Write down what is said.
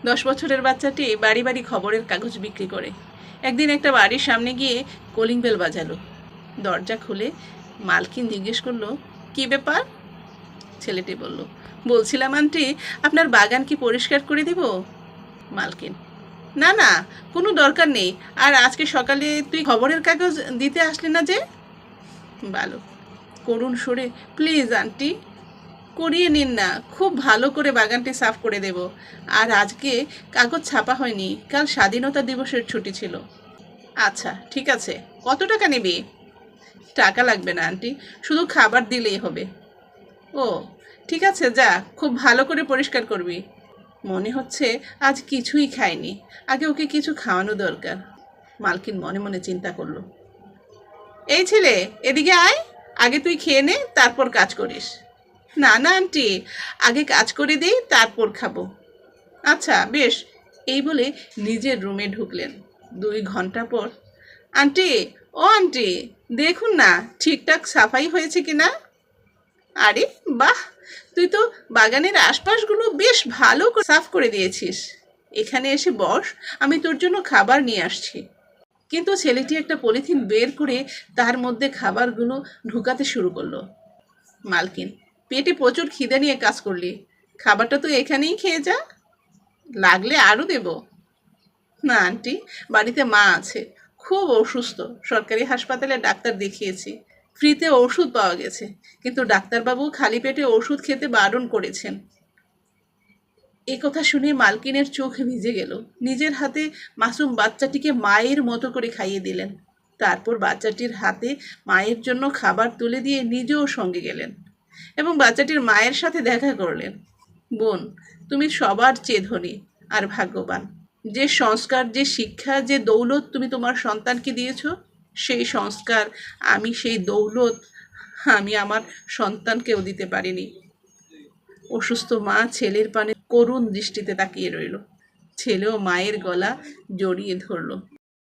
10 বছরের বাচ্চাটি বাড়ি বাড়ি খবরের কাগজ বিক্রি করে। একদিন একটা বাড়ির সামনে গিয়ে কলিং বেল বাজালো। দরজা খুলে মালকিন জিজ্ঞেস করলো, কি ব্যাপার? ছেলেটি বলল, বলছিলাম আন্টি, আপনার বাগান কি পরিষ্কার করে দেব? মালকিন, না না, কোনো দরকার নেই। আর আজকে সকালে তুই খবরের কাগজ দিতে আসলি না যে? বালক করুণ সুরে, প্লিজ আন্টি, করিয়ে নিন না, খুব ভালো করে বাগানটি সাফ করে দেব। আর আজকে কাগজ ছাপা হয়নি, কাল স্বাধীনতা দিবসের ছুটি ছিল। আচ্ছা ঠিক আছে, কত টাকা নিবি? টাকা লাগবে না আন্টি, শুধু খাবার দিলেই হবে। ও ঠিক আছে, যা, খুব ভালো করে পরিষ্কার করবি। মনে হচ্ছে আজ কিছুই খায়নি, আগে ওকে কিছু খাওয়ানো দরকার। মালকিন মনে মনে চিন্তা করলো। এই ছেলে, এদিকে আয়, আগে তুই খেয়ে নে, তারপর কাজ করিস। না না আন্টি, আগে কাজ করে দিই, তারপর খাবো। আচ্ছা বেশ, এই বলে নিজের রুমে ঢুকলেন। 2 ঘন্টা পর, আন্টি, ও আন্টি, দেখুন না ঠিকঠাক সাফাই হয়েছে কিনা। আরে বাহ, তুই তো বাগানের আশপাশগুলো বেশ ভালো করে সাফ করে দিয়েছিস। এখানে এসে বস, আমি তোর জন্য খাবার নিয়ে আসছি। কিন্তু ছেলেটি একটা পলিথিন বের করে তার মধ্যে খাবারগুলো ঢুকাতে শুরু করলো। মালকিন, পেটে প্রচুর খিদে নিয়ে কাজ করলি, খাবারটা তো এখানেই খেয়ে যা, লাগলে আরও দেব। না আন্টি, বাড়িতে মা আছে, খুব অসুস্থ, সরকারি হাসপাতালে ডাক্তার দেখিয়েছি, ফ্রিতে ওষুধ পাওয়া গেছে, কিন্তু ডাক্তারবাবু খালি পেটে ওষুধ খেতে বারণ করেছেন। এই কথা শুনে মালকিনের চোখ ভিজে গেল। নিজের হাতে মাসুম বাচ্চাটিকে মায়ের মতো করে খাইয়ে দিলেন। তারপর বাচ্চাটির হাতে মায়ের জন্য খাবার তুলে দিয়ে নিজেও সঙ্গে গেলেন এবং বাচ্চাটির মায়ের সাথে দেখা করলেন। বোন, তুমি সবার চেয়ে ধনী আর ভাগ্যবান। যে সংস্কার, যে শিক্ষা, যে দৌলত তুমি তোমার সন্তানকে দিয়েছ, সেই সংস্কার, সেই দৌলত আমি আমার সন্তানকেও দিতে পারিনি। অসুস্থ মা ছেলের পানে করুণ দৃষ্টিতে তাকিয়ে রইল। ছেলেও মায়ের গলা জড়িয়ে ধরল।